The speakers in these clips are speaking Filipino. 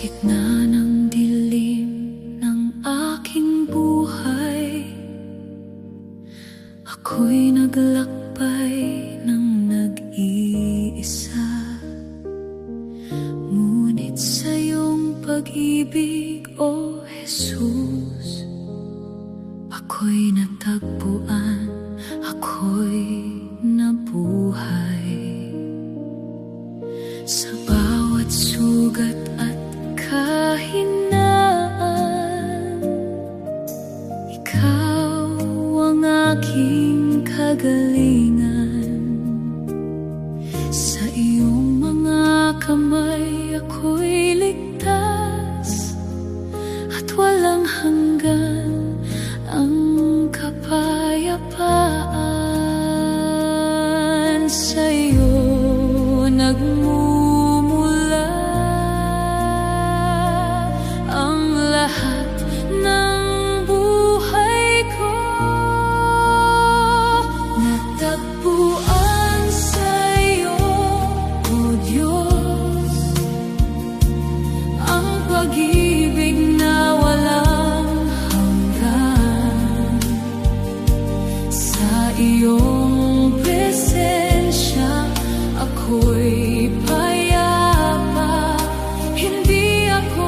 gitna ng dilim ng aking buhay, ako'y naglakbay ng nag-iisa. Ngunit sa iyong pag-ibig, O Jesus, ako'y natagpuan, ako'y nabuhay. Sa bawat sugat at kahinaan, ikaw ang aking kagalingan. Sa iyong mga kamay ako'y ligtas, at walang hanggan ang kapayapaan. Sa iyo nagmumula ang lahat ng buhay ko. Natagpuan sa iyo, O Diyos, ang pag-ibig na walang hanggan. Sa iyong presensya ako'y payapa, hindi ako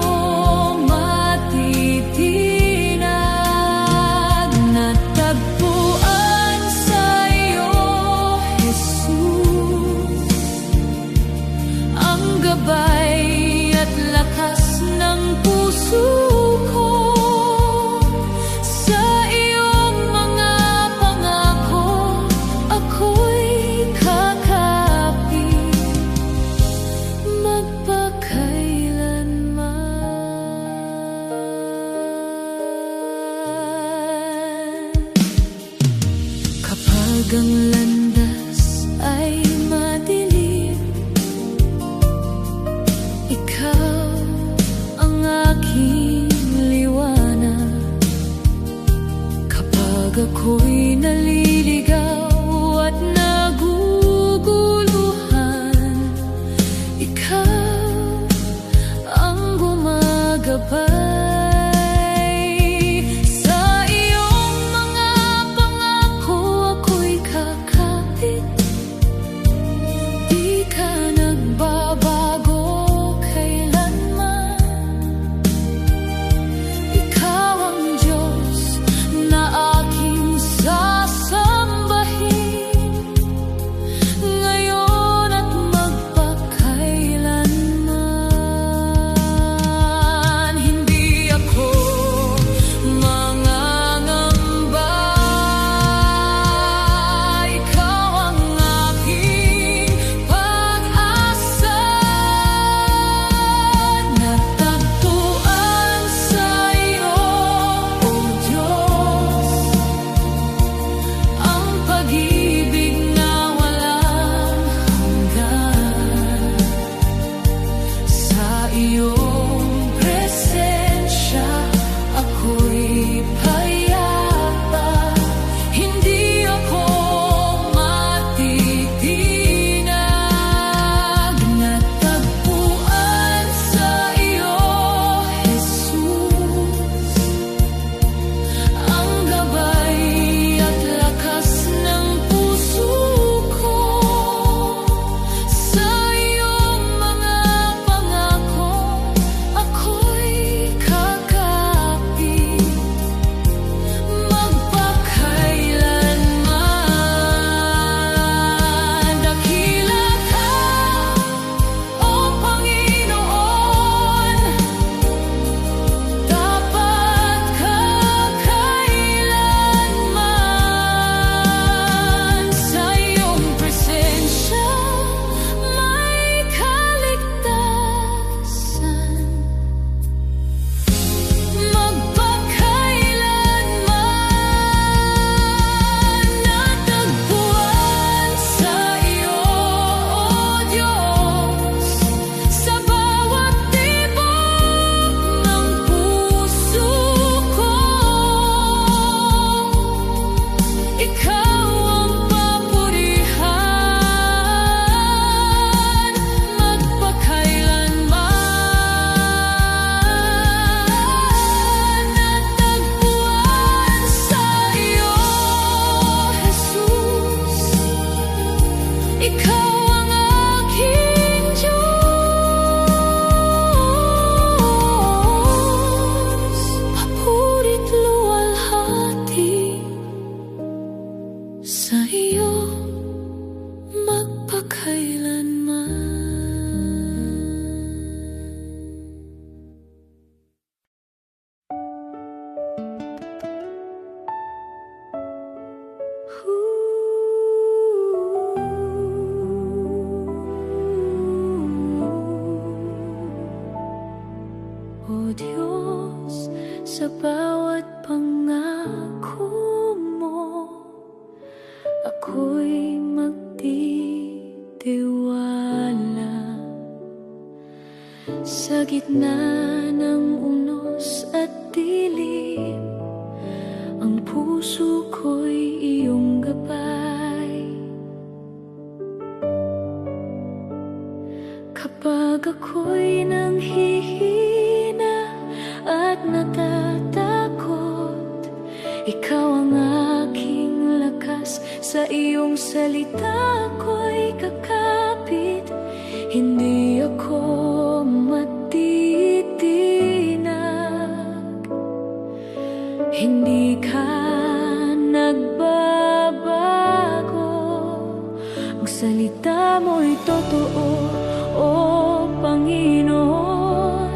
matitinag. Natagpuan sa iyo, Jesus, ang gabay at lakas ng puso ko. Sa iyong mga pangako ako'y kakapit magpakailanman. Kapag ang landas ay madilim, ikaw ang aking Diyos, sa bawat pangako mo, ako'y magtitiwala. Sa gitna ng unos at dilim, ang puso ko'y iyong gabay. Kapag ako'y nanghihina at natatakot, ikaw ang aking lakas. Sa iyong salita ko'y kakapit, hindi ako matitinag. Hindi ka nagbabago, ang salita mo'y totoo, o Panginoon.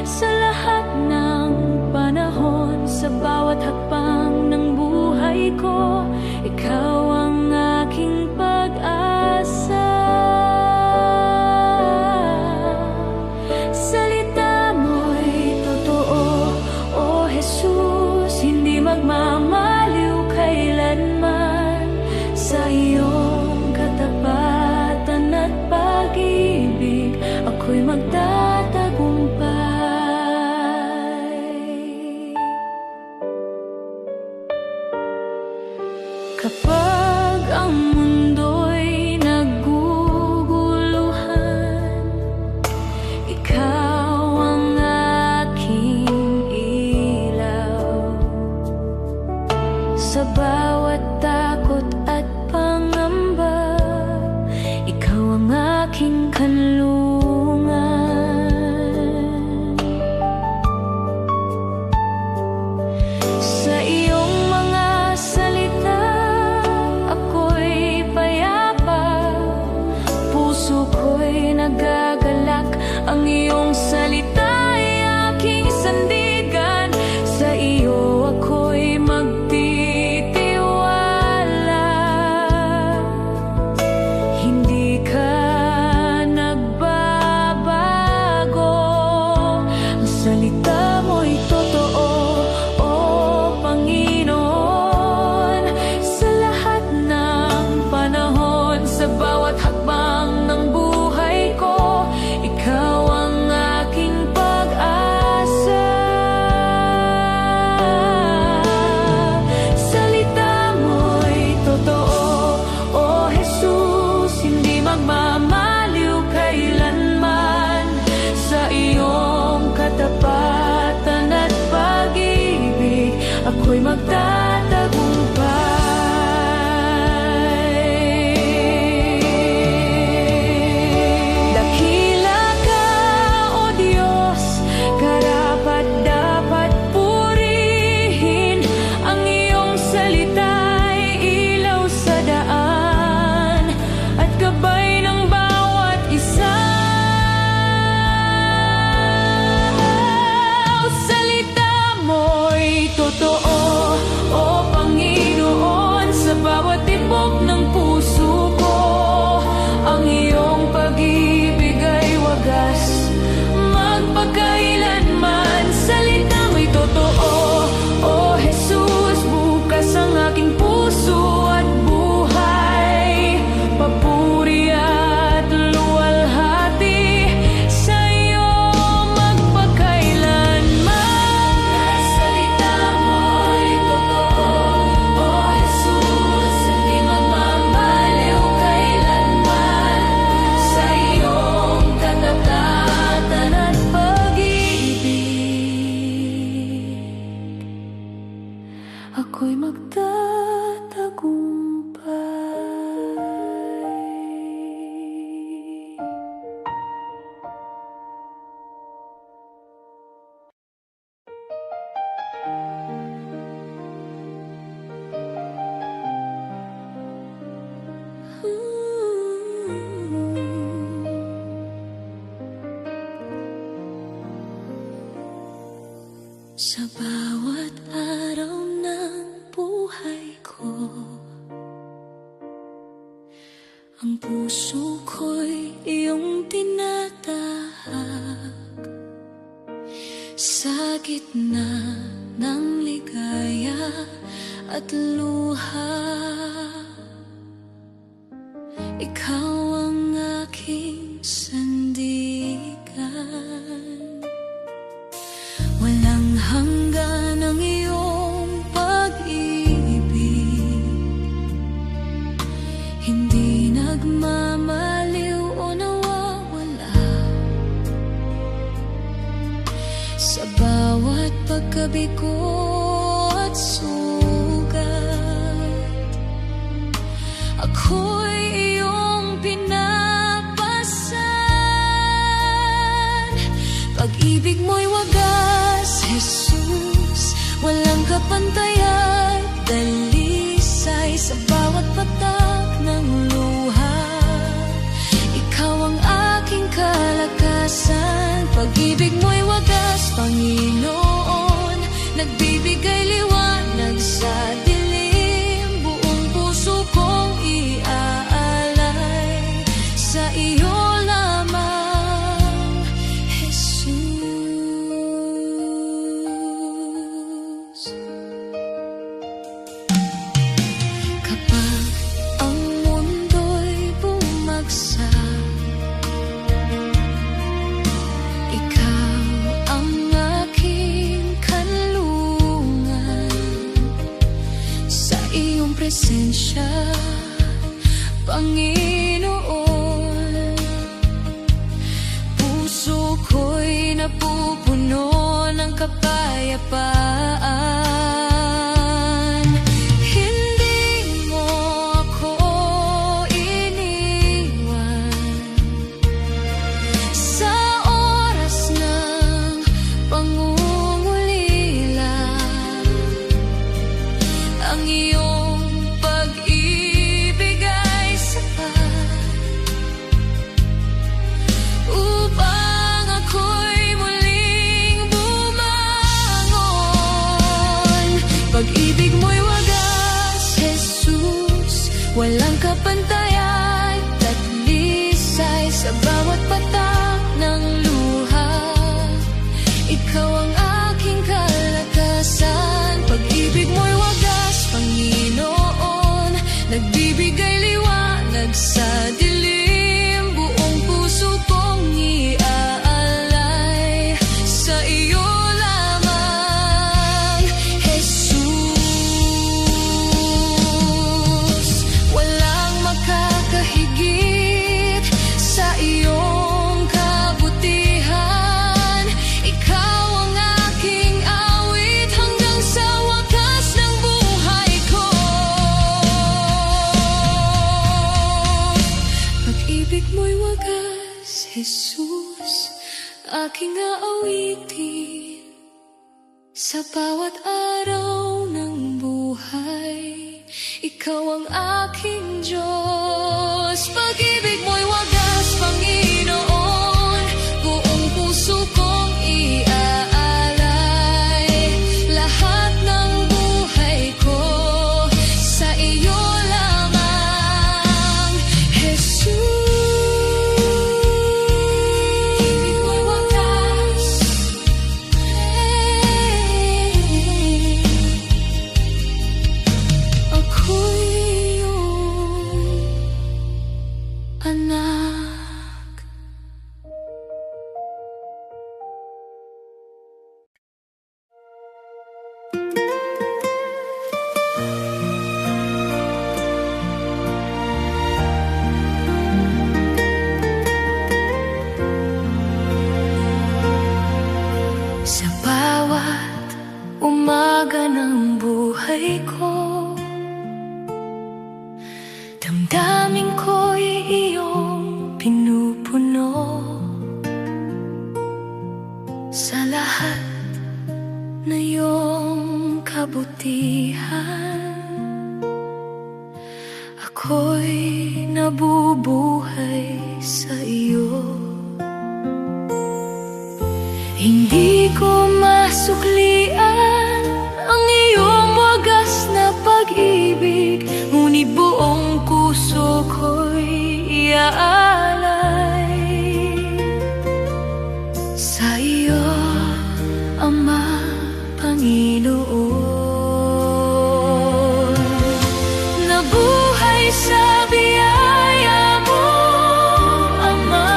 Sa lahat ng panahon, sa bawat hakbang ng buhay ko, ikaw ang aking pag-asa. Salita mo'y totoo, o Jesus, hindi magmamaliw kailanman. Sa iyong katapatan at pag-ibig, ako'y magtatagumpay. Kapag ang mundo'y naguguluhan, ikaw ang aking ilaw. Sa bawat takot at pangamba, ikaw ang aking kanlungan. Sa iyong mga salita, ako'y payapa, puso ko'y nagagalak. Ang iyong salita ay aking sandigan, sa iyo ako'y magtitiwala. Hindi ka nagbabago, ang salita mo'y totoo, o Panginoon. Sa lahat ng panahon, sa bawat hakbang ng buhay ko, ikaw ang aking pag-asa. Salita mo'y totoo, o Jesus, hindi magmamaliw kailanman. Sa iyong katapatan at pag-ibig, ako'y magtatagumpay. Dakila ka, o Diyos, karapat-dapat purihin. Ang iyong salita'y ilaw sa daan at gabay ng bawat isa. Salita mo'y totoo, o Panginoon. Sa bawat tibok ng puso ko, ang iyong pag-ibig ay wagas magpakailanman. Salita mo'y totoo, o Jesus, bukas ang aking puso at buhay. Papuri at luwalhati sa iyo magpakailanman. Salita mo'y totoo, o Jesus, hindi magmamaliw kailanman. Sa iyong katapatan at pag-ibig, ako'y magtatagumpay. Sa bawat araw ng buhay ko, ang puso ko'y iyong tinatahak. Sa gitna ng ligaya at luha, ikaw ang aking sandigan. Walang hanggan ang iyong pag-ibig, hindi nagmamaliw o nawawala. Sa bawat pagkabigo at sugat, ako'y iyong pinapasan. Pag-ibig mo'y wagas, Jesus, walang kapantayan, dalisay sa bawat patak ng luha. Ikaw ang aking kalakasan. Pag-ibig mo'y wagas, Panginoon, nagbibigay liwanag sa dilim. Buong puso kong iaalay sa iyo lamang, Jesus. Kapag ang mundo'y bumagsak, ikaw ang aking kanlungan. Sa iyong presensya, Panginoon, puso ko'y napupuno ng kapayapaan. Hindi mo ako iniwan sa oras ng pangungulila. Ang iyong pag-ibig ay sapat upang ako'y muling bumangon. Pag-ibig mo'y wagas, Jesus, walang kapantayan, tatlisay sa bawat patak ng luha. Ikaw ang aking kalakasan. Pag-ibig mo'y wagas, Panginoon, nagbibigay liwanag sa dilim. Buong puso kong iaalay sa iyo lamang, Jesus. Walang makakahigit sa iyong kabutihan. Ikaw ang aking awit hanggang sa wakas ng buhay ko. Pag-ibig mo'y wagas, Jesus, aking aawitin sa bawat araw ng buhay. Ikaw ang aking Diyos. Pag-ibig mo'y wagas, Panginoon, buong puso kong iaalay lahat ng buhay ko sa iyo lamang, Jesus. Pag-ibig mo'y wagas, ako'y iyong anak. Sa bawat umaga ng buhay ko, damdamin ko'y iyong pinupuno. Sa lahat na iyong kabutihan, ako'y nabubuhay sa iyo. Hindi ko masuklian ang iyong wagas na pag-ibig, ngunit buong puso ko'y iaalay sa iyo Ama, Panginoon. Nabuhay sa biyaya mo, Ama.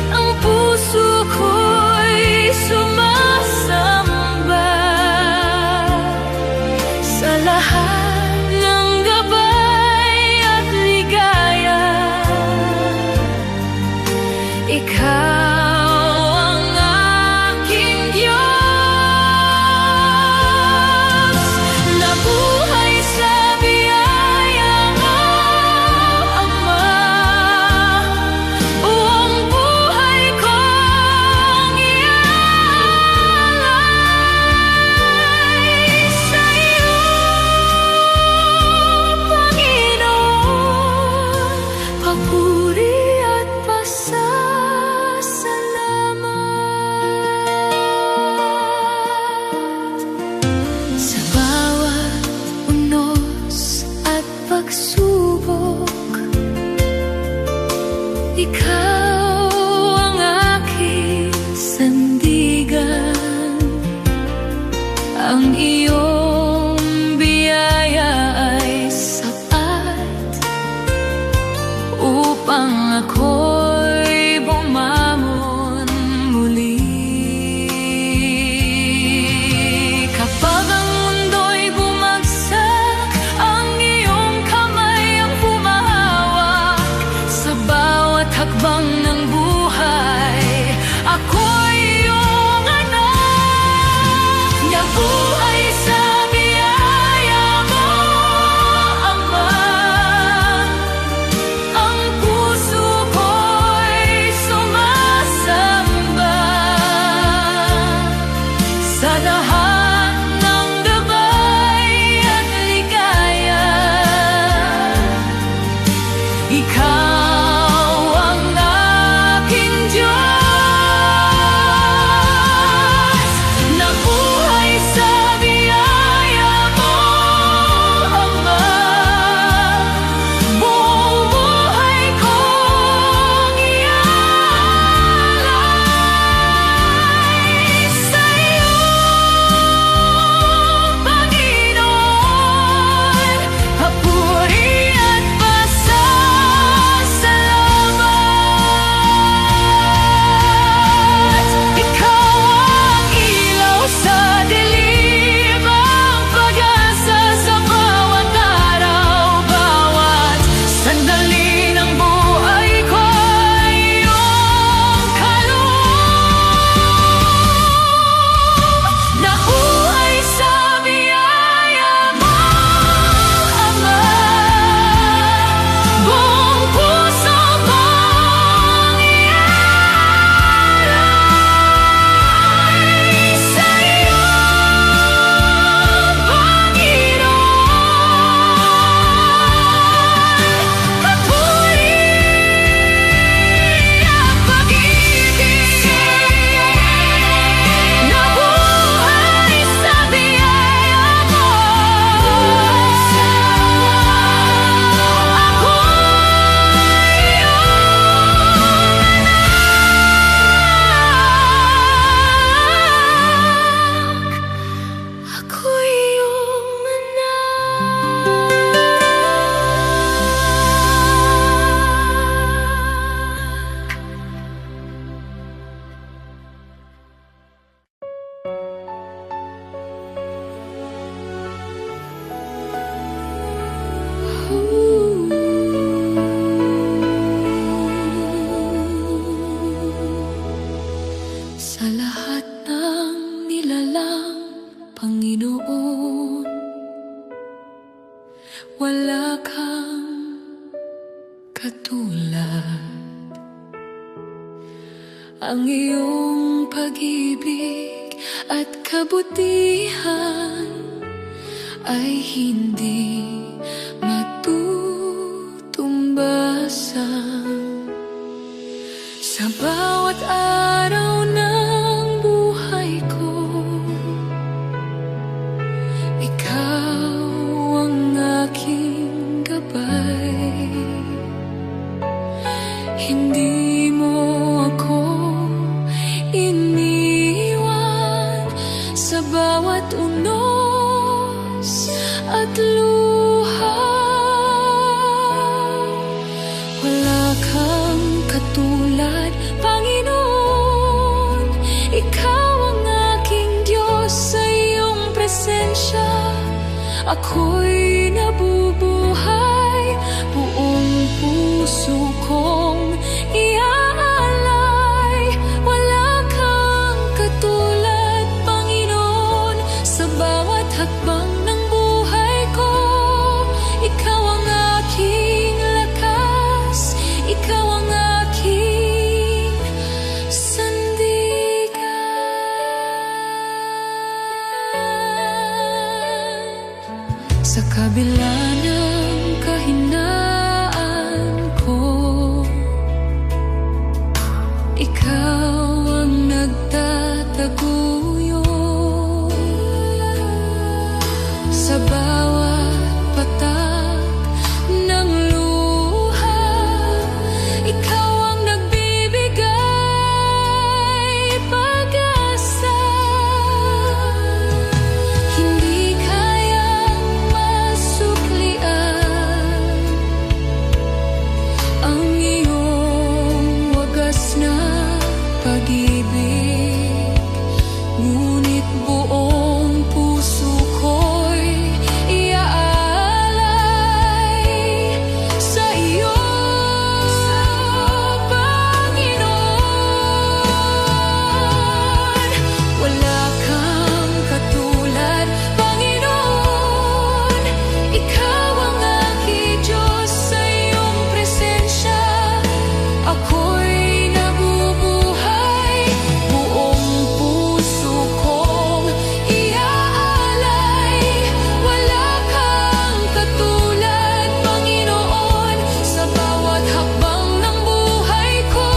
Ang puso ko'y sumasamba sa lahat ng gabay at ligaya. Ikaw ang aking Diyos. Nabuhay sa biyaya mo, Ama. Buong buhay kong iaalay sa iyo, Panginoon. Papuri at pasasalamat sa bawat unos at pagsubok. Ikaw ang aking sandigan. Ang iyong biyaya ay sapat upang ako'y bumamon muli. Kapag ang mundo'y bumagsak, ang iyong kamay ang humahawak sa bawat hakbang ng buhay. Ako'y iyong anak. Nabuhay sa biyaya mo, Ama. Ang puso ko'y sumasamba sa lahat ng gabay at ligaya. Ikaw ang aking Diyos. Nabuhay sa biyaya mo, Ama. Buong buhay kong iaalay sa iyo, Panginoon. Papuri at pasasalamat. Ikaw ang ilaw sa dilim, ang pag-asa sa bawat araw. Bawat sandali ng buhay ko ay iyong kaloob. Nabuhay sa biyaya mo, Ama. Buong puso kong iaalay sa iyo, Panginoon. Papuri at pag-ibig. Nabuhay sa biyaya mo. Ako'y iyong anak. Sa lahat ng nilalang, Panginoon, wala kang katulad. Ang iyong pag-ibig at kabutihan ay hindi matutumbasan. Sa bawat araw ng buhay ko, ikaw ang aking gabay. Hindi mo ako iniwan. bawat unos at luha. Wala kang katulad, Panginoon. Ikaw ang aking Diyos, sa iyong presensya ako'y nabubuhay. Buong puso kong iaalay. Wala kang katulad, Panginoon. Sa bawat hakbang ng buhay ko, ikaw ang aking lakas, ikaw ang aking sandigan. Sa kabila ng kahinaan ko, ikaw ang nagtataguyod. Sa bawat patak ng luha, ikaw ang nagbibigay pag-asa. Hindi kayang masuklian ang iyong wagas na pag-ibig. Ngunit buong puso ko'y iaalay sa iyo, Panginoon. Wala kang katulad, Panginoon. Ikaw ang aking Diyos, sa iyong presensya ako'y nabubuhay. Buong puso kong iaalay. Wala kang katulad, Panginoon. Sa bawat hakbang ng buhay ko,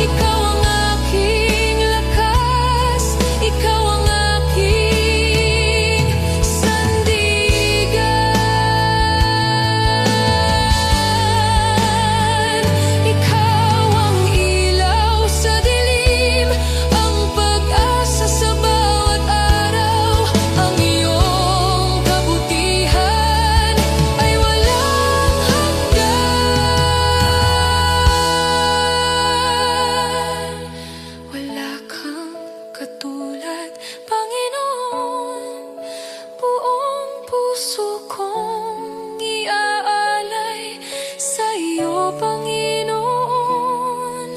ikaw ang aking lakas, ikaw ang aking sandigan. Ikaw ang ilaw sa dilim, ang pag-asa sa bawat araw. Ang iyong kabutihan ay walang hanggan. Wala kang katulad, Panginoon. Buong puso kong iaalay sa iyo, Panginoon.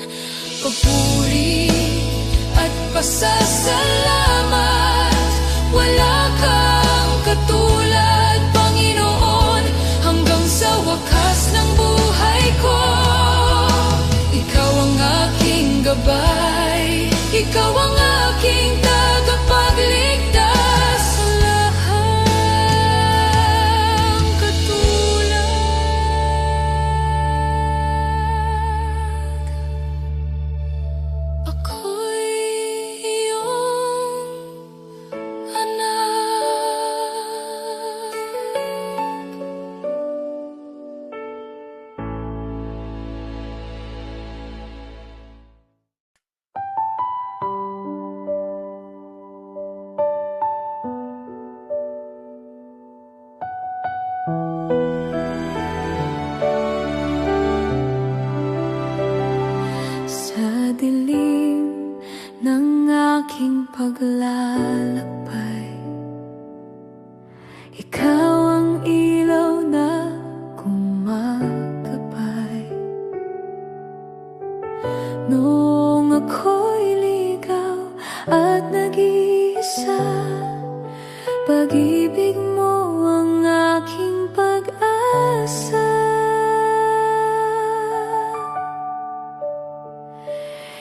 Papuri at pasasalamat. Wala kang katulad, Panginoon. Hanggang sa wakas ng buhay ko, ikaw ang aking gabay, ikaw ang aking tagapagligtas. Wala kang katulad. Ako'y iyong anak. Sa dilim ng aking paglalakbay, ikaw ang ilaw na gumagabay. Noong ako'y ligaw at nag-iisa, pag-ibig mo ang aking pag-asa.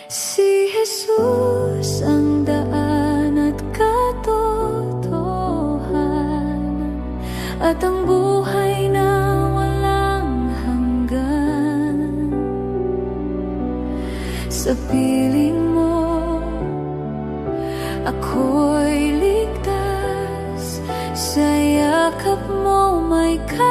Si Jesus ang daan at katotohanan, at ang buhay na walang hanggan. Sa piling mo ako'y ligtas, sa yakap mo may kapayapaan.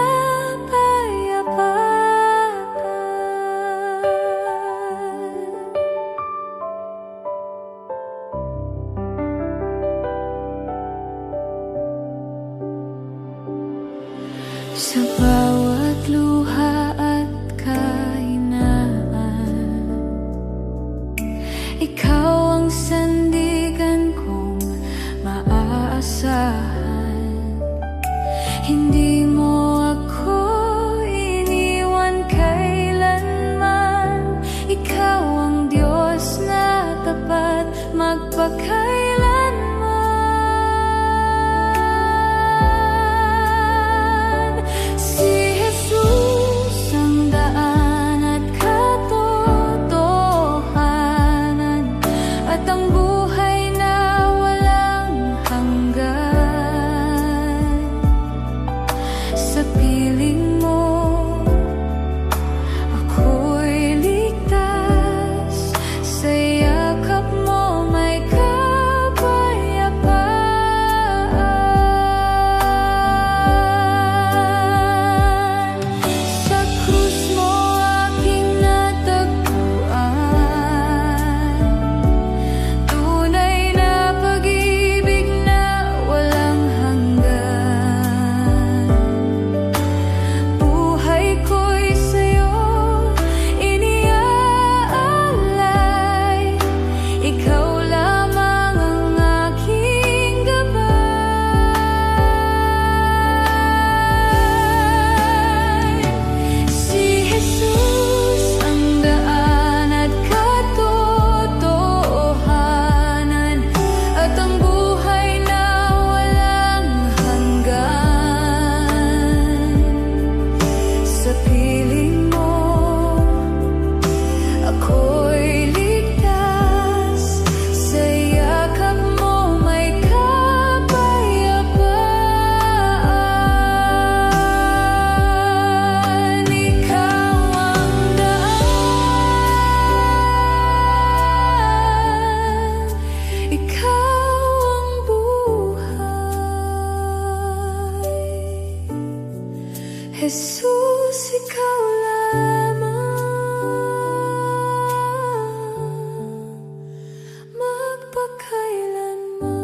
ikaw ang sandigan kong maaasahan. Hindi mo ako iniwan kailanman. Ikaw ang Diyos na tapat magpakailanman. Si Jesus ang daan at katotohanan, at ang buhay na walang hanggan. Sa piling mo ako'y ligtas, sa yakap mo may kapayapaan. Sa krus mo aking natagpuan, tunay na pag-ibig na walang hanggan. Buhay ko'y sa'yo iniaalay, ikaw lamang ang aking gabay. Si Jesus ang daan at katotohanan, at ang buhay na walang hanggan. Sa piling mo ako'y ligtas, sa yakap mo may kapayapaan. Ikaw ang daan, ikaw ang buhay. Jesus, ikaw lamang magpakailanman.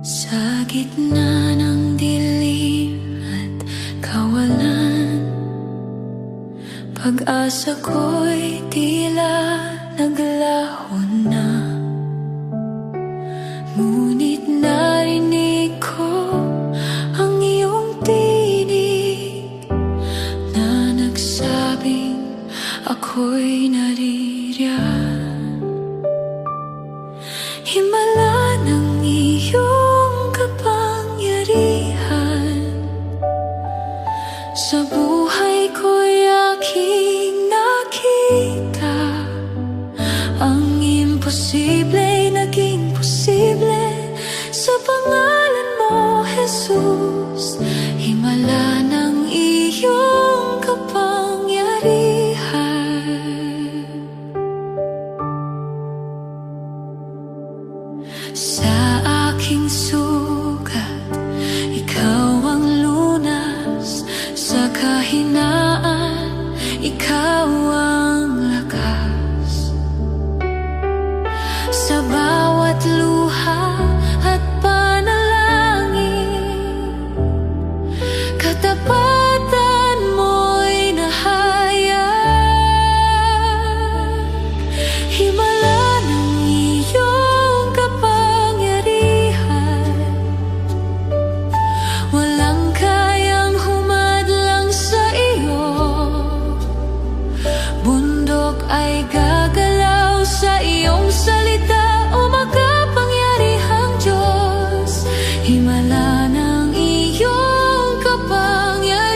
Sa gitna ng dilim at kawalan, pag-asa ko'y tila naglaho na. Ngunit narinig ko ang iyong tinig na nagsabing ako'y naririyan. Himala ng iyong kapangyarihan, sa buhay ko'y aking nakita. Ang imposible naging posible sa pangalan mo, Jesus. Himala ng iyong kapangyarihan. Sa aking sugat, ikaw ang lunas. Sa kahinaan, ikaw ang lakas. Sa bawat luha at panalangin, katapatan mo'y nahayag. Himala ng iyong kapangyarihan, walang kayang humadlang sa iyo. Bundok ay gagalaw sa iyong salita, o makapangyarihang Diyos. Himala ng iyong kapangyarihan.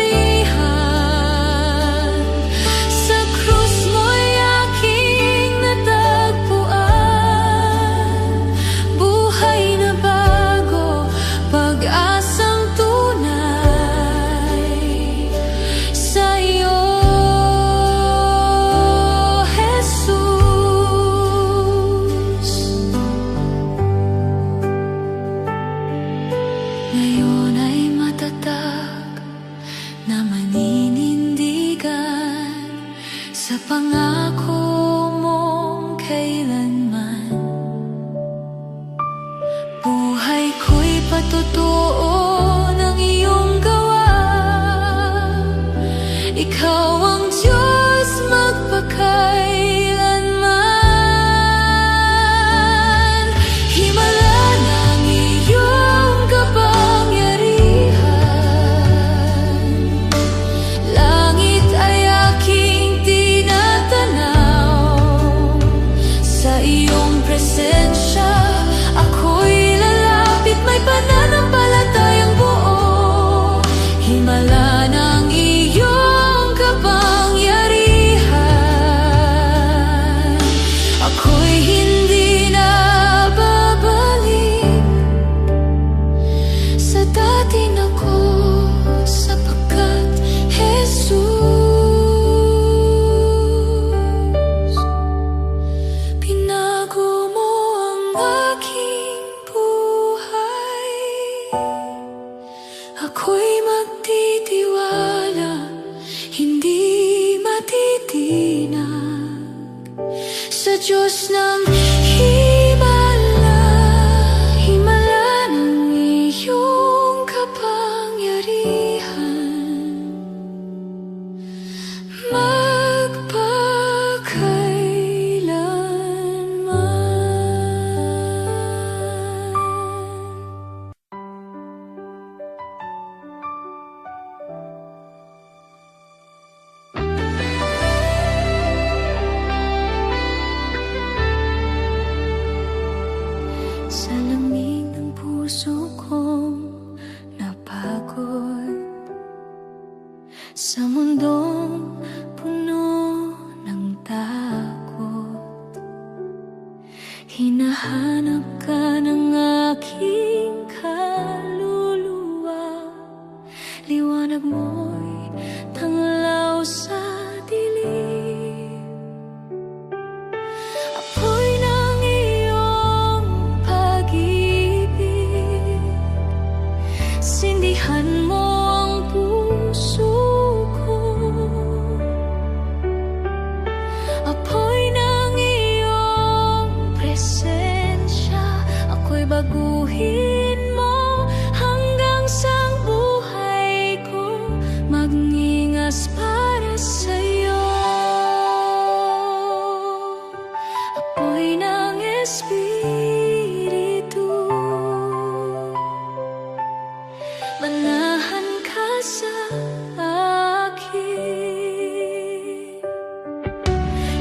himala ng iyong kapangyarihan. Ako'y hindi na babalik sa dati na ko, sapagkat Jesus, pinago mo ang aking buhay. Ako'y magtitiwala, hindi matitinag sa Diyos ng himala, himala ng iyong kapangyarihan. Sa lamig ng puso kong napagod, sa mundong puno ng takot, hinahanap ka ng aking kaluluwa. Liwanag mo'y tanglaw sa dilim. Apoy ng iyong pag-ibig, sindihan mo ang puso ko. Apoy ng iyong presensya, ako'y baguhin mo hanggang sa buhay ko magningas para sa'yo. Apoy ng Espiritu, manahan ka sa akin.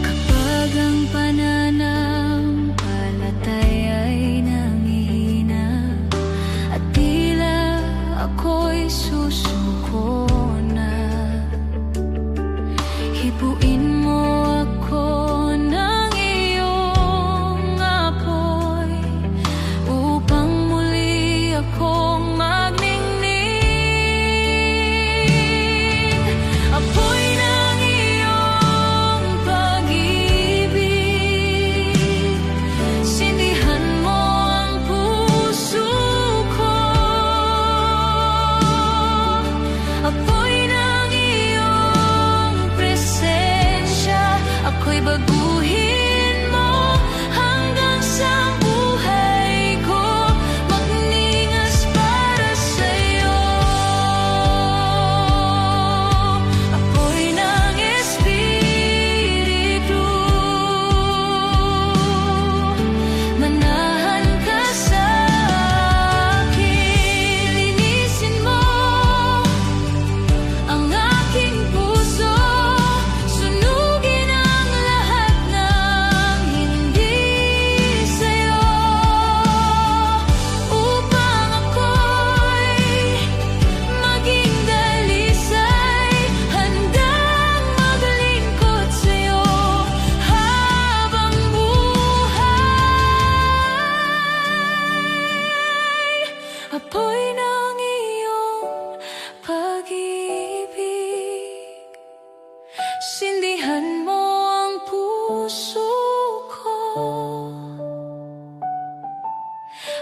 Kapag ang pananampalataya'y nangihina at tila ako'y susuko na, hipuin mo ako ng iyong apoy upang muli akong magningning. Apoy ng iyong pag-ibig, sindihan mo ang puso ko. Apoy ng iyong presensya, ako'y baguhin mo hanggang sa buhay ko magningas para sa'yo. Apoy ng Espiritu, manahan ka sa akin. Linisin mo ang aking puso, sunugin ang lahat ng hindi sa'yo, upang ako'y maging dalisay, handang maglingkod sa'yo habang buhay. Apoy ng iyong pag-ibig, sindihan mo ang puso ko.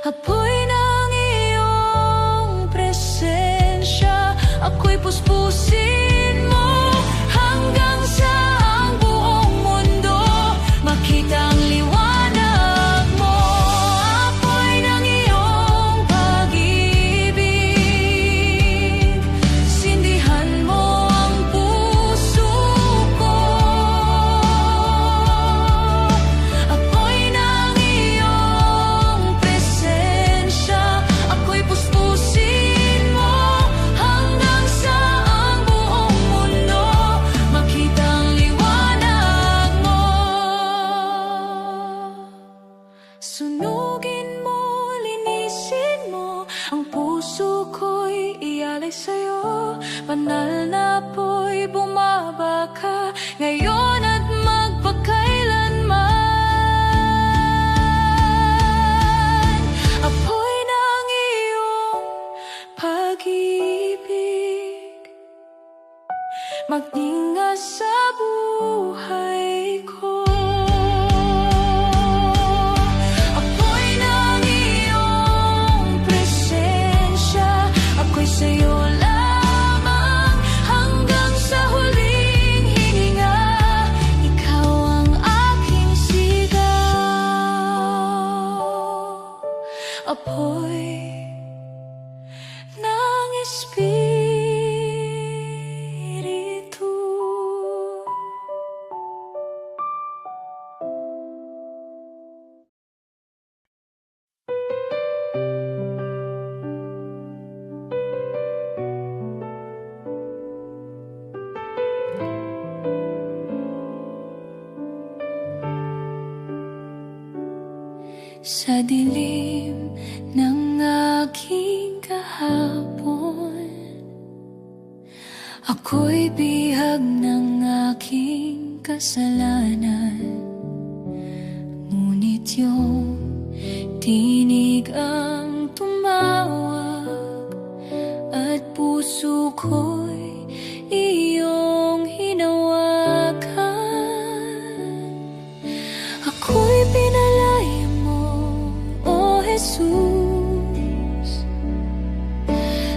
Apoy ng iyong presensya, ako'y puspusin mo hanggang sa ang buong mundo makita ang liwanag mo. Apoy ng iyong pag-ibig, sindihan mo ang puso ko. Apoy ng iyong presensya, ako'y puspusin mo hanggang sa ang buong banal na po'y bumabaka ngayon at magpakailanman. Apoy ng iyong pag-ibig magningas sa buhay ko. Apoy ng iyong presensya, ako'y sa'yo lamang hanggang sa huling hininga. Ikaw ang aking sigaw. Apoy ng Espiritu. Sa dilim ng aking kahapon, ako'y bihag ng aking kasalanan. Ngunit yung tinig ang tumawag at puso ko'y iyong hinawakan. Ako'y pinalaya mo, O Jesus,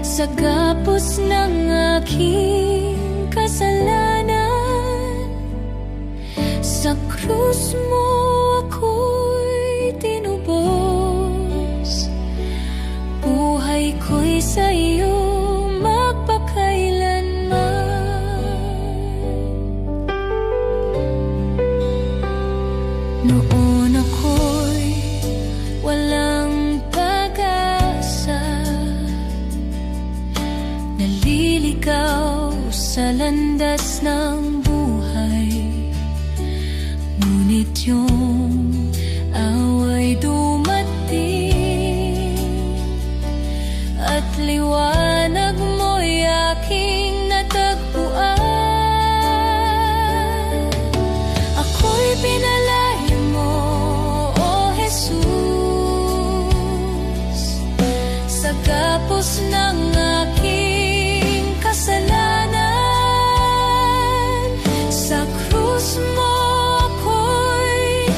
sa gapos ng aking kasalanan. Sa krus mo ako'y tinubos, buhay ko'y sa iyo magpakailanman. Noon ako'y walang pag-asa, naliligaw sa landas ng buhay. Ngunit yung away dumating at liwanag mo'y aking natagpuan. Ako'y pinalaya mo, O Jesus, sa gapos ng aking kasalanan. Sa krus mo ako'y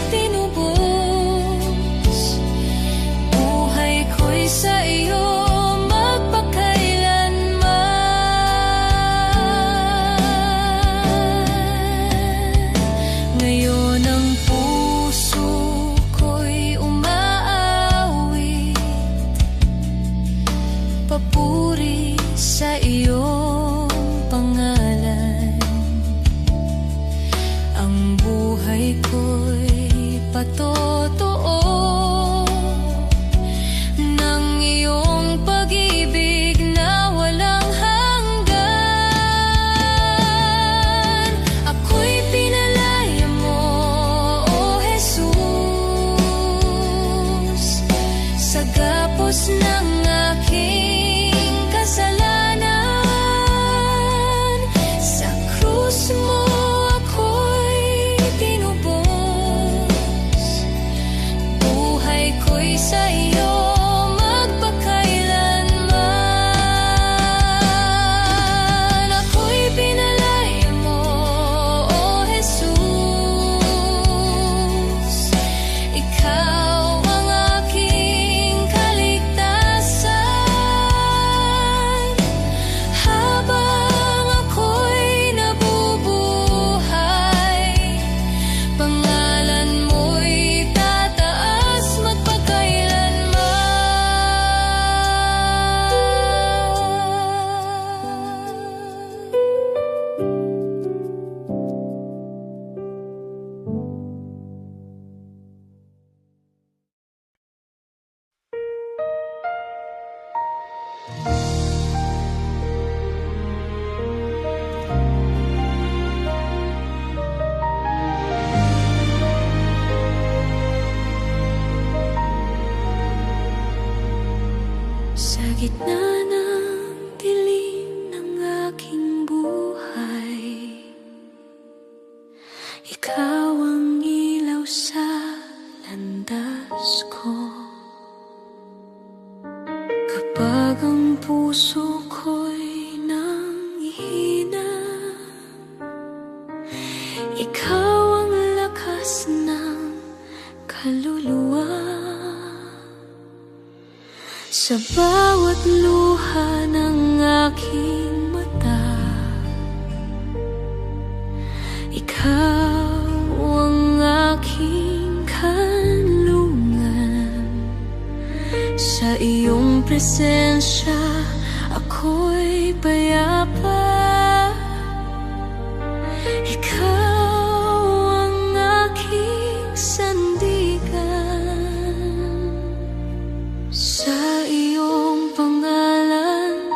Sa bawat luha ng aking mata, ikaw ang aking kanlungan. Sa iyong presensya, ako'y payapa. Ikaw ang aking sandigan. Sa iyong pangalan,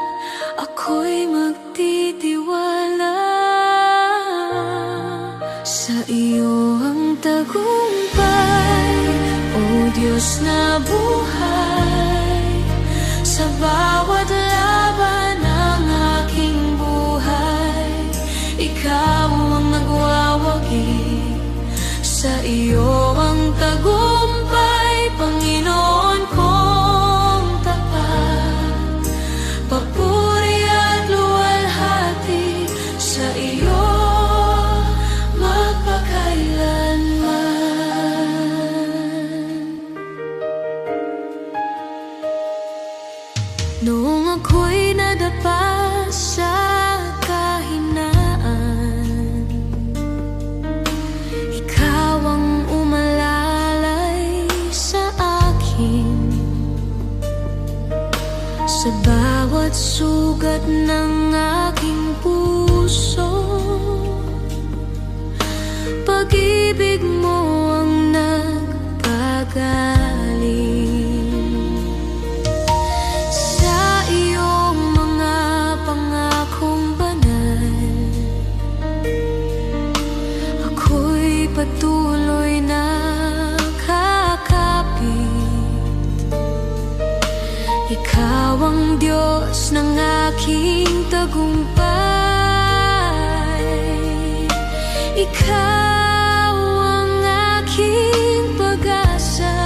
ako'y magtitiwala. Sa iyo ang tagumpay, O Diyos na buhay. Sa bawat laban ng aking buhay, ikaw ang nagwawagi. Sa iyo ang tagumpay, Panginoon kong tapat. Papuri at luwalhati sa iyo magpakailanman. Noong ako'y nadapa sa kahinaan, ikaw ang umalalay sa akin. Sa bawat sugat ng aking puso, pag-ibig mo ang nagpagaling. Sa iyong mga pangakong banal, ako'y patuloy na kakapit. Ikaw ang Diyos ng aking tagumpay. Ikaw ang aking pag-asa.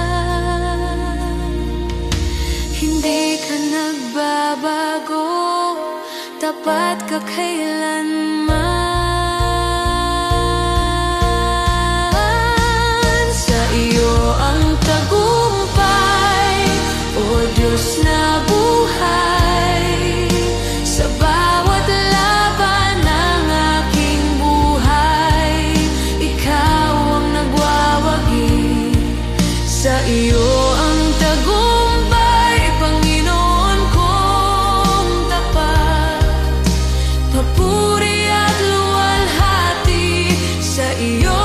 Hindi ka nagbabago, tapat ka kailanman. Sa iyo ang tagumpay, O Diyos na buhay. Sa bawat laban ng aking buhay, ikaw ang nagwawagi. Sa iyo ang tagumpay, Panginoon kong tapat. Papuri at luwalhati sa iyo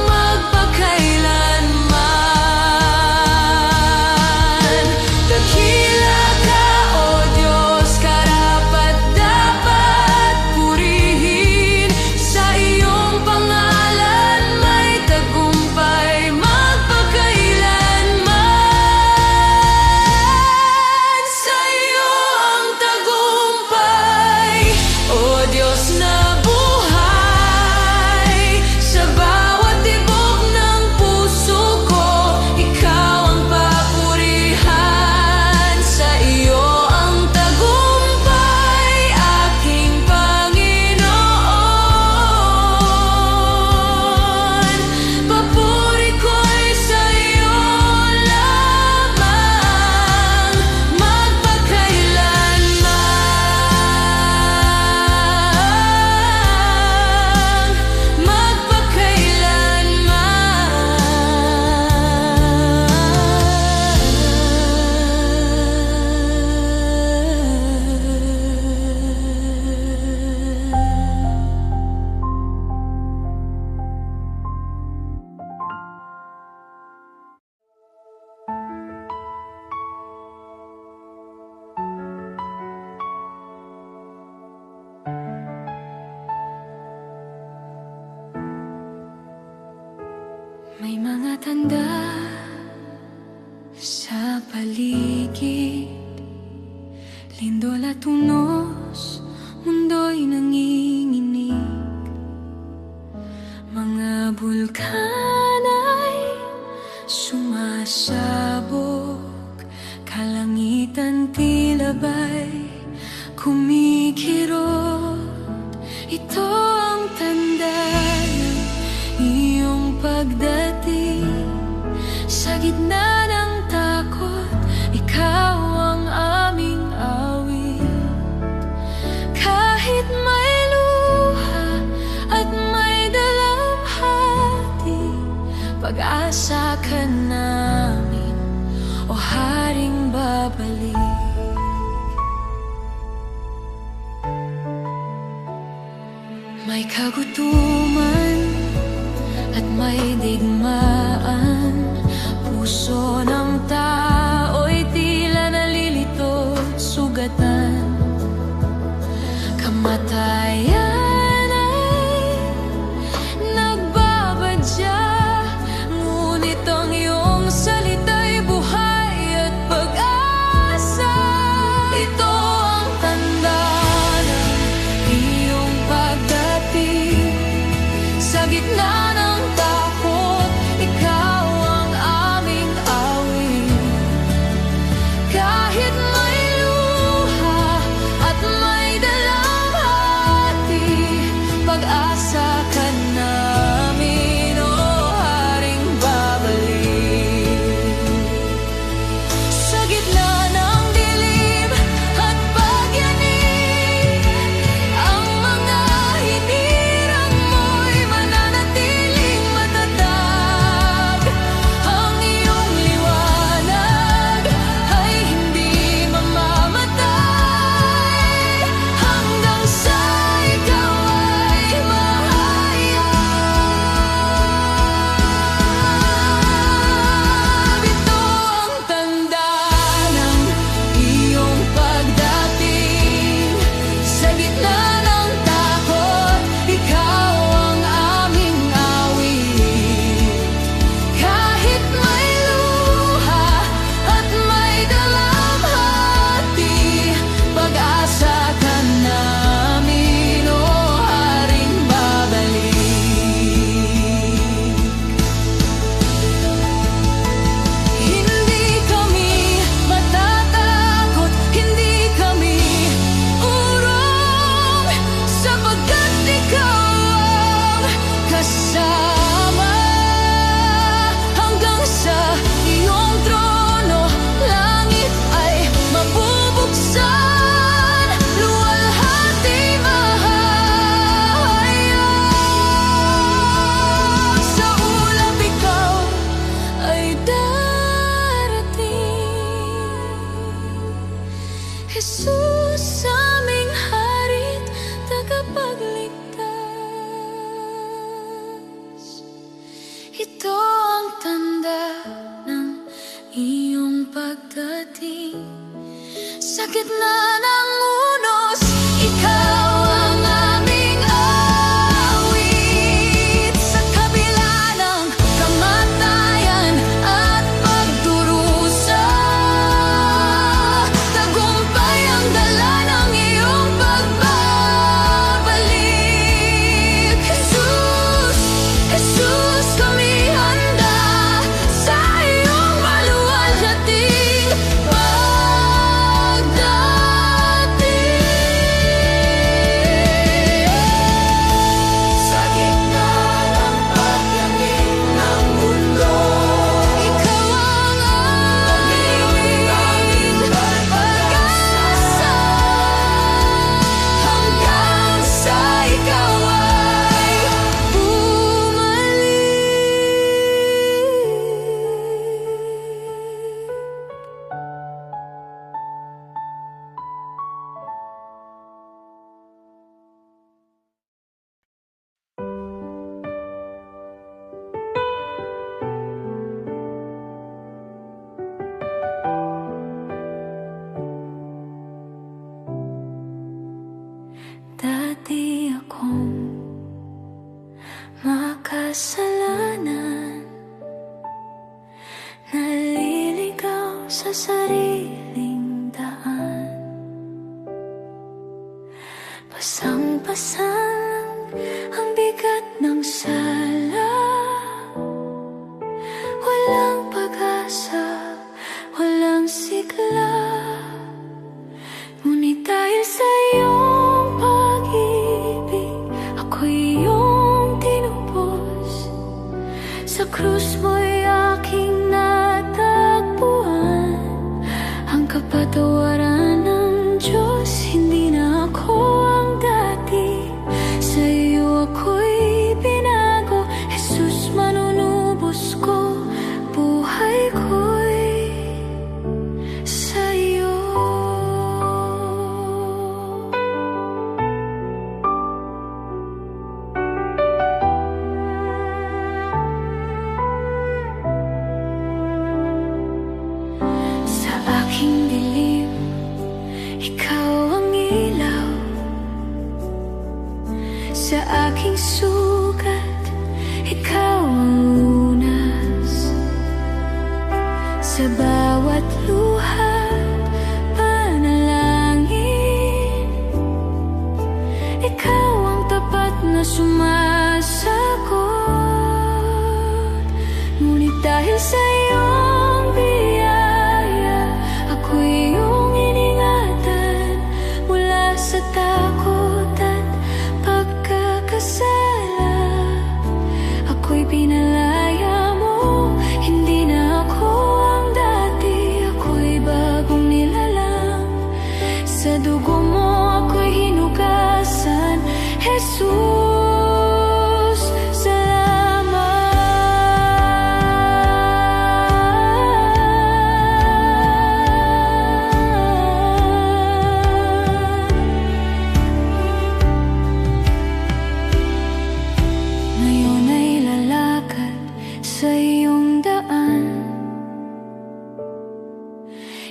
magpakailanman. Dakila ka, O Diyos, karapat-dapat purihin. Sa iyong pangalan may tagumpay magpakailanman. Sa iyo ang tagumpay, O Diyos na buhay. Sa bawat tibok ng puso ko, ikaw ang papurihan. Sa iyo ang tagumpay, aking Panginoon. Papuri ko'y sa iyo lamang magpakailanman. May mga tanda sa paligid, lindol at unos, mundo'y nanginginig. Mga bulkan ay sumasabog, kalangitan tila ba'y kumikirot. Ito ang tanda ng iyong pagdating. Sa gitna ng takot, ikaw ka namin, o Haring babalik. May kagutuman at may digmaan, puso ng tao'y tila nalilito at sugatan. Kamatayan ay nagbabadya, ngunit ang iyong salita'y buhay at pag-asa. Ito ang tanda ng iyong pagdating. Sa gitna ng takot, ikaw ang aming awit. Kahit may luha at may dalang hati, pag-asa ka namin, o Haring babalik. Sa gitna ng dilim at pagyanig, ang mga hinirang mo'y mananatiling matatag. Ang iyong liwanag ay hindi mamamatay, hanggang sa ikaw ay mahayag. Ito ang tanda ng iyong pagdating. Sa gitna ng takot, ikaw ang aming awit. Kahit may luha at may dalang hati, pag-asa ka namin, o Haring babalik. Hindi kami matatakot, hindi kami urong, sapagkat ikaw ang kasama. Hanggang sa iyong trono, langit ay mabubuksan, luwalhati mahayag. Sa ulap ikaw ay darating, Jesus, aming Hari't tagapagligtas. Ito ang tanda ng iyong pagdating. Sa gitna ng unos, ikaw ang aming awit. Sa kabila ng kamatayan at pagdurusa, tagumpay ang dala ng iyong pagbabalik. Jesus, Jesus, kami handa sa iyong maluwalhating pagdating. Sa gitna ng pagyanig ng mundo, ikaw ang aming pag-asa. Hanggang sa ikaw ay bumalik. Dati akong makasalanan, naliligaw sa sariling daan. Pasang-pasang ang bigat ng sala, walang pag-asa, walang sigla. Ngunit dahil sa iyong pag-ibig, ako'y iyong tinubos. Sa krus mo'y aking natagpuan ang kapatawaran ng Diyos. Hindi na ako ang dati, sa iyo ako sa aking sugat, ikaw ang lunas. Sa bawat luha, panalangin, ikaw ang tapat na sumasagot. Ngunit dahil sa iyong biyaya, ako'y iyong iningatan mula sa takot at pagkakasala. Ako'y pinalaya mo, hindi na ako ang dati. Ako'y bagong nilalang, sa dugo mo ako'y hinugasan. Jesus, salamat. Ngayon ay lalakad sa iyong daan,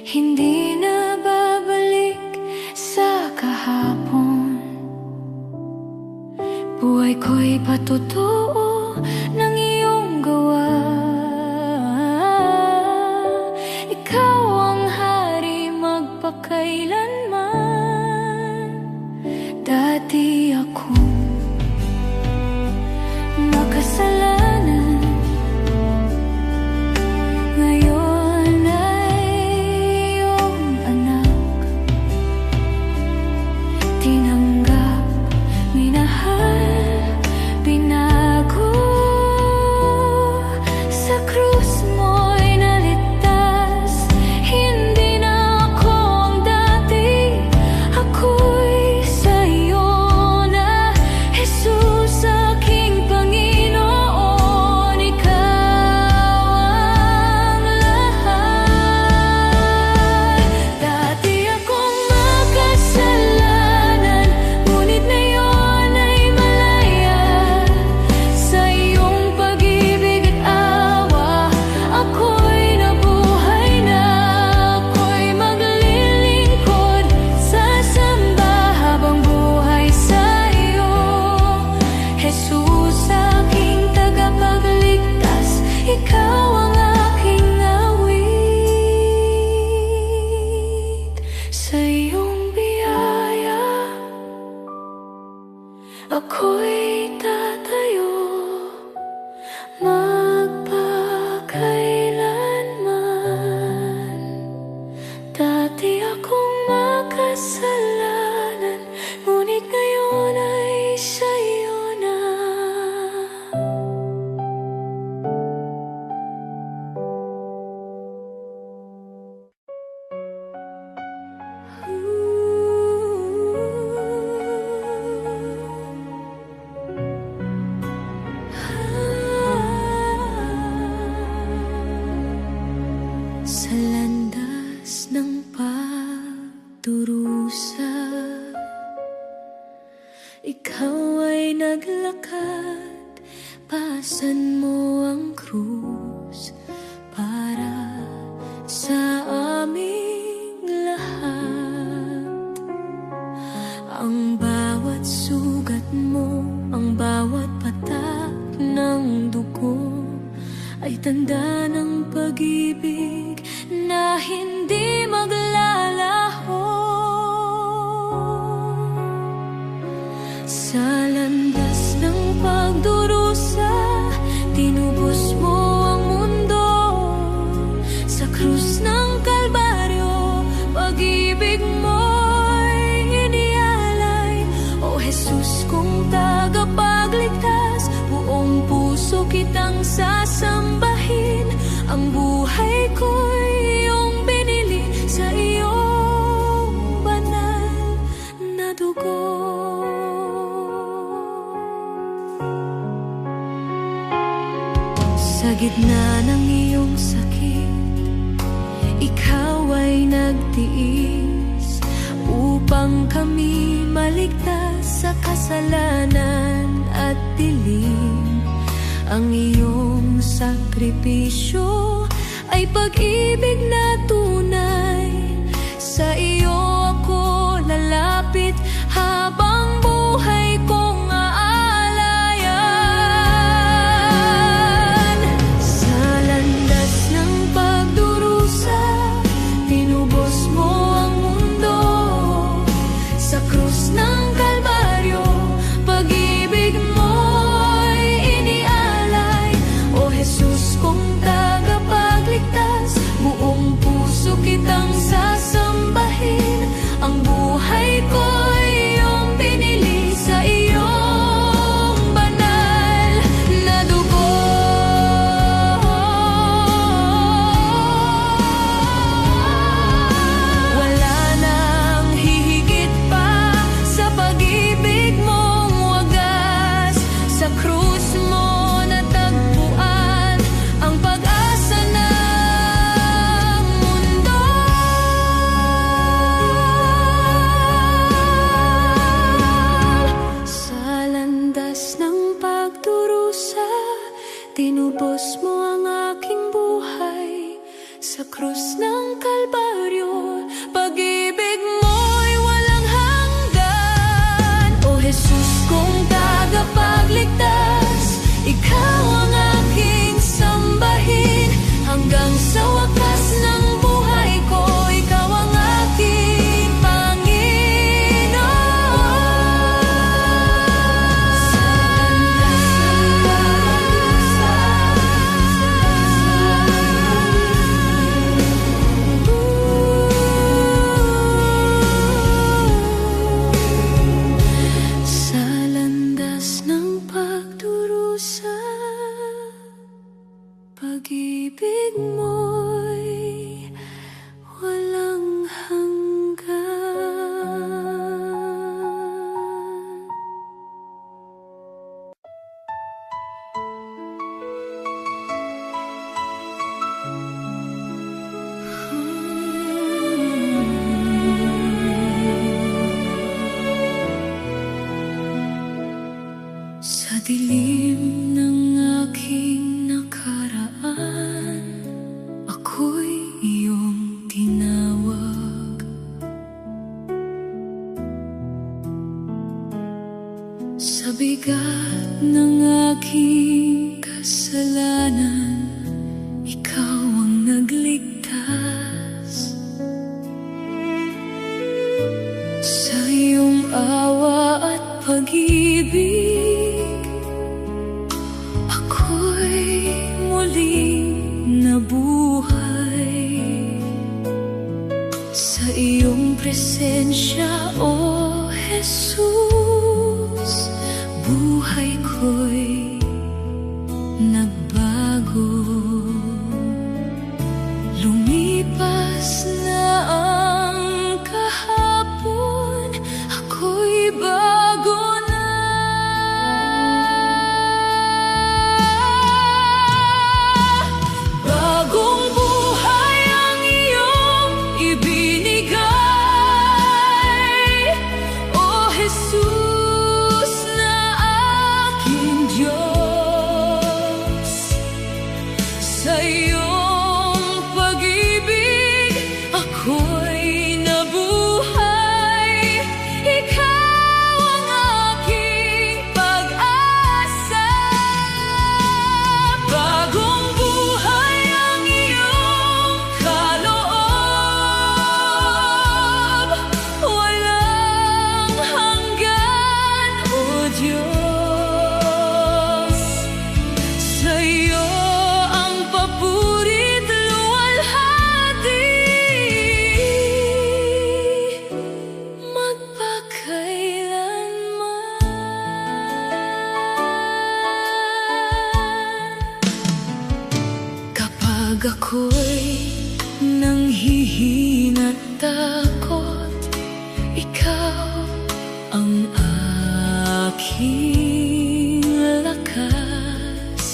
hindi na babalik sa kahapon. Buhay ko'y patutuo ng iyong gawa. Ikaw ang hari magpakailanman. Dati akong makasalanan, ngayon ay iyong anak. Tinanggap, minahal, binago. Sa krus mo'y naligtas, hindi na ako ang dati. Ako'y sa iyo na, Jesus, aking Panginoon. Ikaw ang lahat. Dati akong makasalanan, ngunit ngayon ay malaya. Sa iyong pag-ibig at awa, ako'y nabuhay na. Ako'y maglilingkod, sasamba habang buhay sa iyo. Jesus, aking tagapagligtas, ikaw ang aking awit. Sa iyong biyaya, ako'y tatayo magpakailanman. Dati akong makasalanan, ngunit ngayon ay sa iyo na. Sa landas ng pagdurusa, ikaw ay naglakad, pasan mo ang krus para sa aming lahat. Ang bawat sugat mo, ang bawat patak ng dugo ay tanda ng pag-ibig na hindi maglalaho. Sa landas ng pagdurusa, tinubos mo ang mundo. Sa krus ng Kalbaryo, pag-ibig mo'y inialay. O Jesus, kung tagapagligtas, buong puso kitang sasambahin. Ang buhay ko'y iyong binili sa iyong banal na dugo. Sa gitna ng iyong sakit, ikaw ay nagtiis upang kami maligtas sa kasalanan at dilim. Ang iyong sakripisyo ay pag-ibig na tunay. Sa iyo ako lalapit habang buhay kong aayaw. krus ng Kalbaryo, pag-ibig mo'y inialay. O Jesus kong tagapagligtas, buong puso kitang sasambahin. Ang buhay ko'y iyong pinili sa iyong banal na dugo. Wala nang hihigit pa sa pag-ibig mong wagas. Sa krus mo natagpuan ang pag-asa ng mundo. Sa landas ng pagdurusa, tinubos mo ang aking buhay. Sa krus ng Kalbaryo, pag-ibig mo'y walang hanggan. O Jesus kong tagapagligtas, ikaw ang aking sambahin. Hanggang sa wakas ng buhay ko, ikaw ang aking sa landas ng pagdurusa, pag-ibig mo'y walang hanggan. Sa dilim ng aking nakaraan, ako'y iyong tinawag. Sa bigat ng aking kasalanan, ikaw ang nagligtas. Sa iyong awa at pag-ibig, ako'y muling nabuhay. Sa iyong presensya, O Jesus, buhay ko'y nagbago. Lumipas na ang kahapon, ako'y bago na. Bagong buhay ang iyong ibinigay, O Jesus na aking Diyos. Sa iyong pag-ibig, ako'y nabuhay. Ikaw ang aking pag-asa. Bagong buhay ang iyong kaloob, walang hanggan, O Diyos. Sa iyo ang papurit luwalhati, magpakailanman. Kapag ako'y nanghihina't takot, ikaw ang aking lakas.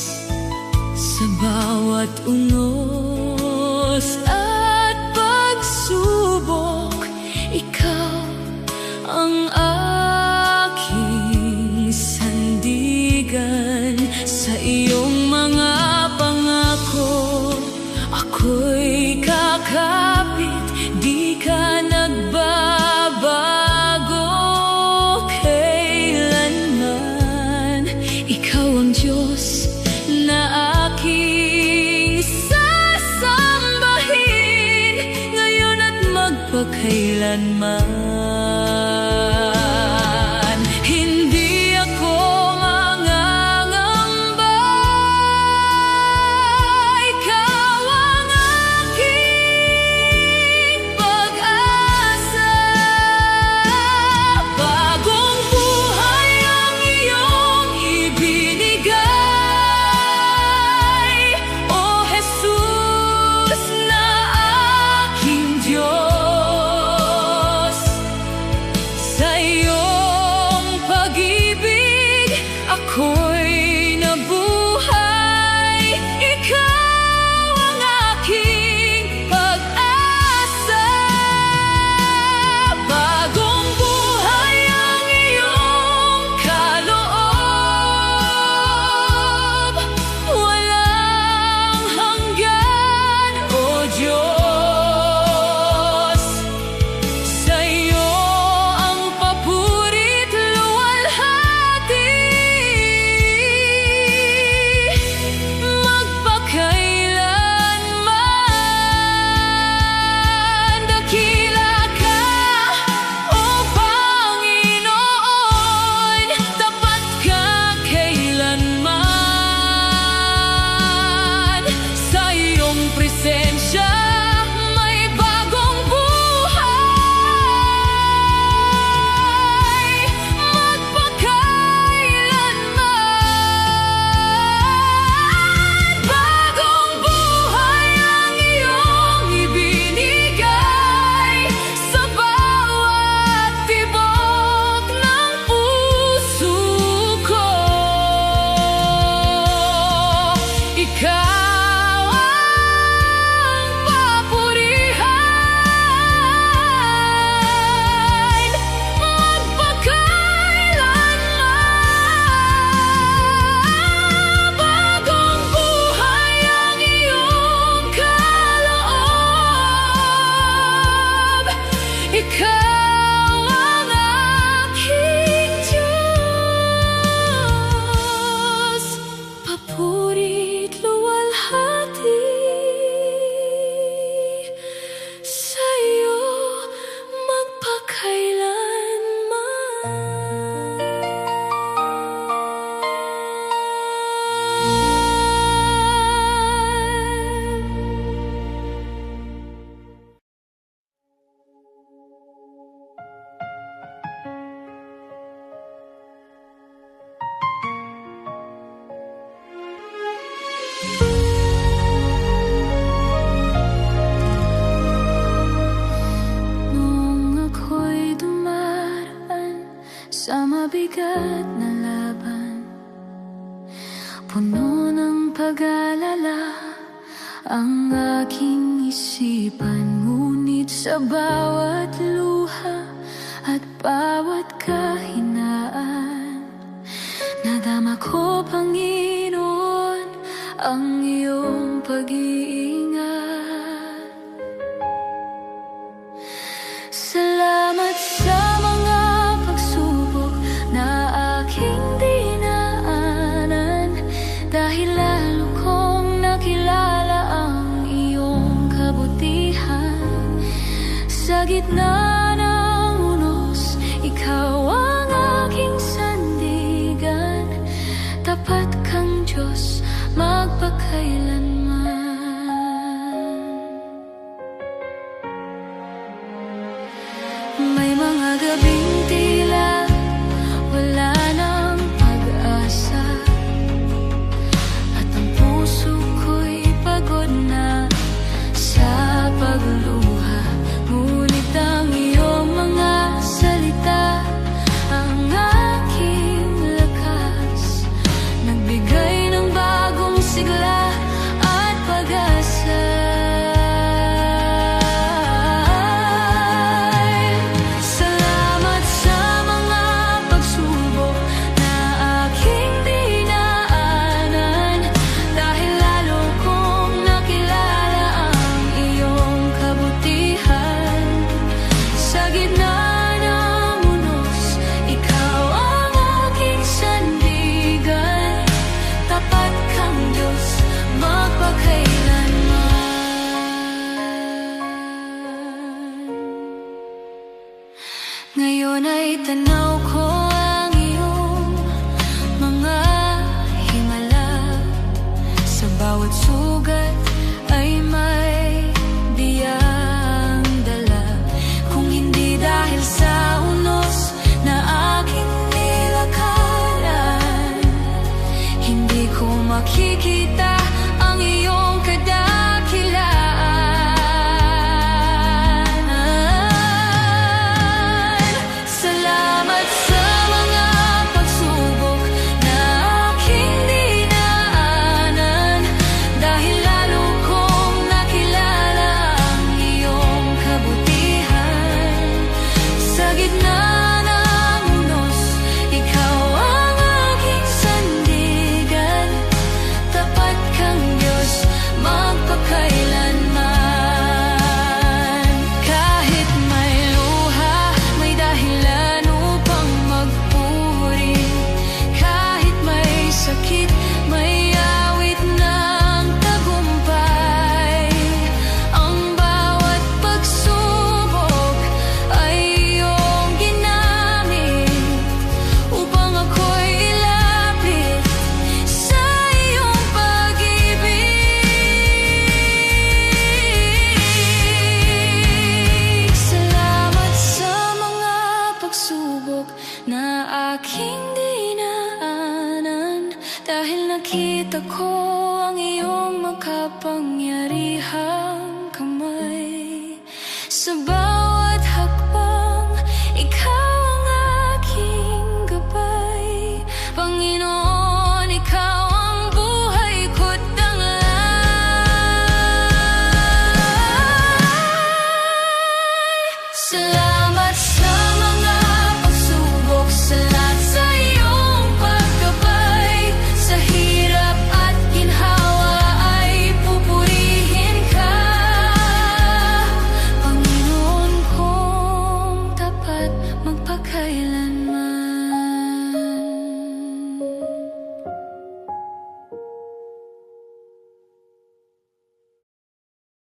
Sa bawat unos at pagsubok, ikaw ang aking sandigan. Sa iyong mga pangako, ako'y kakapit, di ka nagbabago kailanman. Ikaw ang Diyos na aking sasambahin, ngayon at magpakailanman. sa mabigat na laban. Puno ng pag-alala ang aking isipan, ngunit sa bawat luha at bawat kahinaan, nadama ko, Panginoon, ang iyong pag-iingat. Salamat sa mga pagsubok na aking dinaanan, dahil lalo kong nakilala ang iyong kabutihan. Sa gitna ng unos, ikaw ang aking sandigan. Tapat kang Diyos magpakailanman. May mga gabing tila wala nang pag-asa, at ang puso ko'y pagod na sa pagluha. Ngunit ang iyong mga salita ang aking lakas, nagbigay ng bagong sigla at pag-asa. Salamat sa mga pagsubok na aking dinaanan, dahil lalo kong nakilala ang iyong kabutihan. Sa gitna ng unos, ikaw ang aking sandigan. Tapat kang Diyos magpakailanman. Ngayon ay tanaw ko ang iyong mga himala. Sa bawat sugat ay may biyang dala. Kung hindi dahil sa unos na aking nilakaran, hindi ko makikita ang iyong kadakilaan. Salamat sa mga pagsubok na aking dinaanan, dahil lalo kong nakilala ang iyong kabutihan. Sa gitna ng unos, ikaw ang aking sandigan. Tapat kang Diyos magpakailanman. Kahit may luha, may dahilan upang magpuri. Kahit may sakit, may awit ng tagumpay. Ang bawat pagsubok ay iyong ginamit upang ako'y ilapit sa iyong pag-ibig. Salamat sa mga pagsubok na aking dinaanan, dahil nakita ko ang iyong makapangyarihang kamay. Sa bawat hakbang, ikaw ang aking gabay. Panginoon, ikaw ang buhay ko't dangalay. Salamat sa mga pagsubok, salamat sa iyong paggabay. Sa hirap at ginhawa ay pupurihin ka. Panginoon kong tapat magpakailanman.